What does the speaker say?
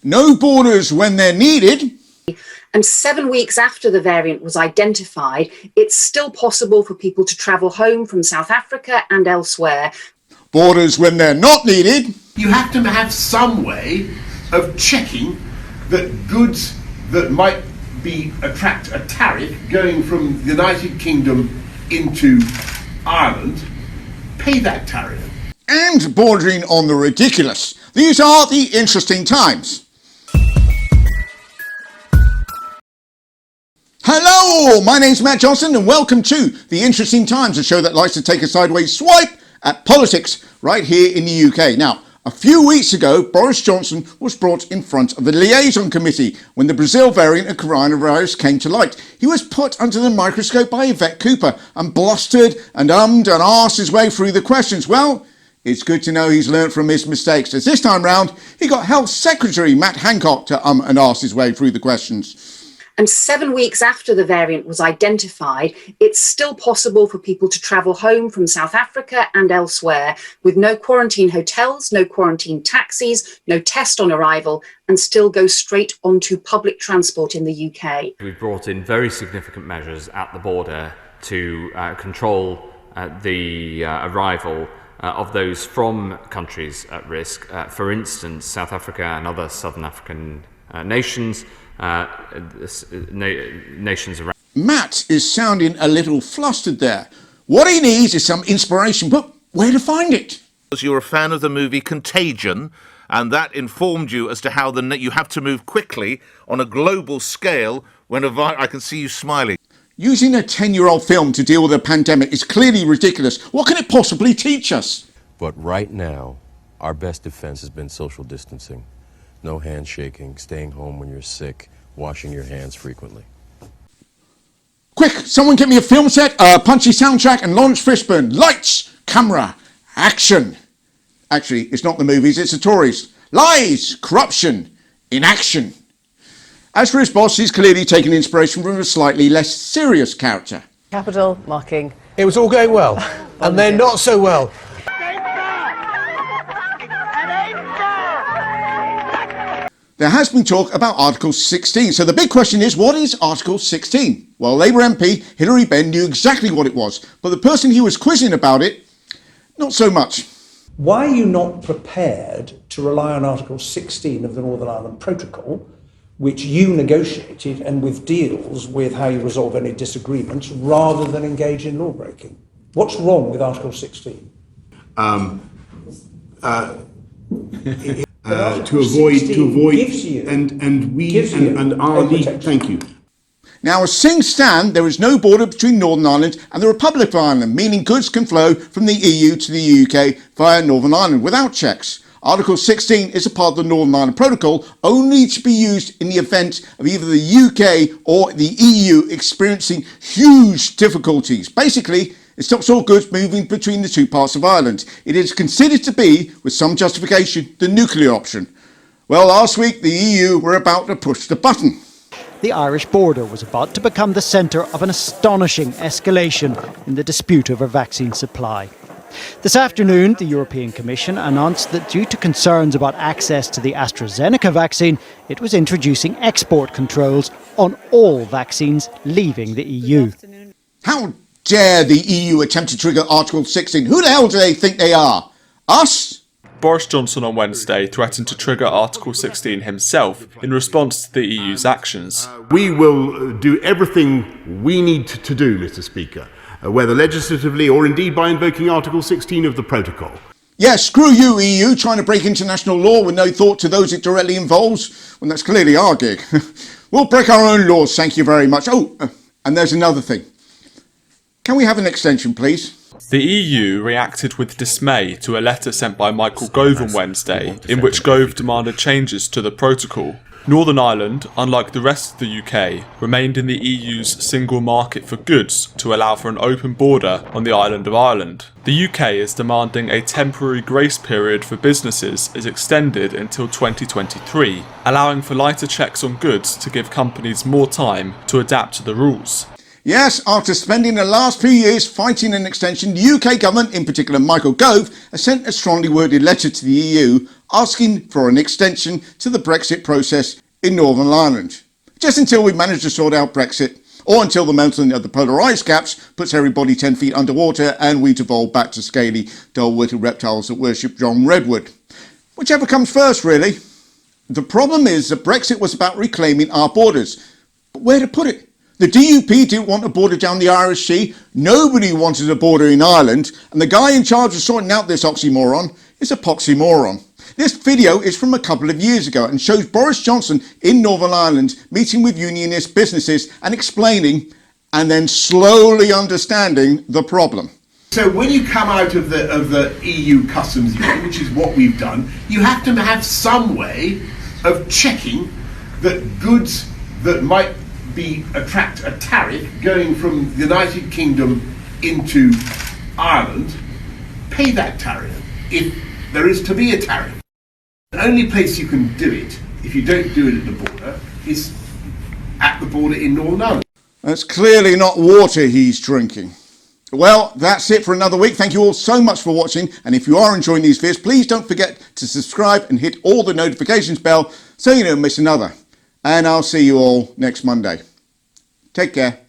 No borders when they're needed. And 7 weeks after the variant was identified, it's still possible for people to travel home from South Africa and elsewhere. Borders when they're not needed. You have to have some way of checking that goods that might attract a tariff going from the United Kingdom into Ireland pay that tariff. And bordering on the ridiculous. These are the interesting times. Hello, my name's Matt Johnson and welcome to The Interesting Times, a show that likes to take a sideways swipe at politics right here in the UK. Now, a few weeks ago, Boris Johnson was brought in front of the liaison committee when the Brazil variant of coronavirus came to light. He was put under the microscope by Yvette Cooper and blustered and ummed and arsed his way through the questions. Well, it's good to know he's learnt from his mistakes, as this time round, he got Health Secretary Matt Hancock to and arse his way through the questions. And 7 weeks after the variant was identified, it's still possible for people to travel home from South Africa and elsewhere with no quarantine hotels, no quarantine taxis, no test on arrival, and still go straight onto public transport in the UK. We've brought in very significant measures at the border to control the arrival of those from countries at risk. For instance, South Africa and other southern African nations. Nations around. Matt is sounding a little flustered there. What he needs is some inspiration, but where to find it? You're a fan of the movie Contagion, and that informed you as to how you have to move quickly on a global scale when I can see you smiling. Using a 10-year-old film to deal with a pandemic is clearly ridiculous. What can it possibly teach us? But right now, our best defense has been social distancing. No handshaking, staying home when you're sick, washing your hands frequently. Quick, someone get me a film set, a punchy soundtrack, and Lawrence Fishburne. Lights, camera, action. Actually, it's not the movies, it's the Tories. Lies, corruption, inaction. As for his boss, he's clearly taken inspiration from a slightly less serious character. Capital, mocking. It was all going well, and then not so well. There has been talk about Article 16. So the big question is, what is Article 16? Well, Labour MP Hilary Benn knew exactly what it was, but the person he was quizzing about it, not so much. Why are you not prepared to rely on Article 16 of the Northern Ireland Protocol, which you negotiated and with deals with how you resolve any disagreements, rather than engage in law breaking? What's wrong with Article 16? To avoid, our lead. Thank you. Now, as things stand, there is no border between Northern Ireland and the Republic of Ireland, meaning goods can flow from the EU to the UK via Northern Ireland without checks. Article 16 is a part of the Northern Ireland Protocol, only to be used in the event of either the UK or the EU experiencing huge difficulties. Basically, it stops all goods moving between the two parts of Ireland. It is considered to be, with some justification, the nuclear option. Well, last week the EU were about to push the button. The Irish border was about to become the centre of an astonishing escalation in the dispute over vaccine supply. This afternoon, the European Commission announced that due to concerns about access to the AstraZeneca vaccine, it was introducing export controls on all vaccines leaving the EU. How dare the EU attempt to trigger Article 16? Who the hell do they think they are? Us? Boris Johnson on Wednesday threatened to trigger Article 16 himself in response to the EU's actions. We will do everything we need to do, Mr. Speaker, whether legislatively or indeed by invoking Article 16 of the Protocol. Yes, screw you, EU, trying to break international law with no thought to those it directly involves. Well, that's clearly our gig. We'll break our own laws, thank you very much. Oh, and there's another thing. Can we have an extension, please? The EU reacted with dismay to a letter sent by Michael Gove on Wednesday, in which Gove demanded changes to the protocol. Northern Ireland, unlike the rest of the UK, remained in the EU's single market for goods to allow for an open border on the island of Ireland. The UK is demanding a temporary grace period for businesses is extended until 2023, allowing for lighter checks on goods to give companies more time to adapt to the rules. Yes, after spending the last few years fighting an extension, the UK government, in particular Michael Gove, has sent a strongly worded letter to the EU asking for an extension to the Brexit process in Northern Ireland, just until we manage to sort out Brexit, or until the melting of the polar ice caps puts everybody 10 feet underwater and we devolve back to scaly, dull-witted reptiles that worship John Redwood. Whichever comes first, really. The problem is that Brexit was about reclaiming our borders. But where to put it? The DUP didn't want a border down the Irish Sea, nobody wanted a border in Ireland, and the guy in charge of sorting out this oxymoron is a poxymoron. This video is from a couple of years ago and shows Boris Johnson in Northern Ireland meeting with unionist businesses and explaining and then slowly understanding the problem. So when you come out of the EU customs union, which is what we've done, you have to have some way of checking that goods that might attract a tariff going from the United Kingdom into Ireland pay that tariff if there is to be a tariff. The only place you can do it, if you don't do it at the border, is at the border in Northern Ireland. That's clearly not water he's drinking. Well, that's it for another week. Thank you all so much for watching. And if you are enjoying these vids, please don't forget to subscribe and hit all the notifications bell so you don't miss another. And I'll see you all next Monday. Take care.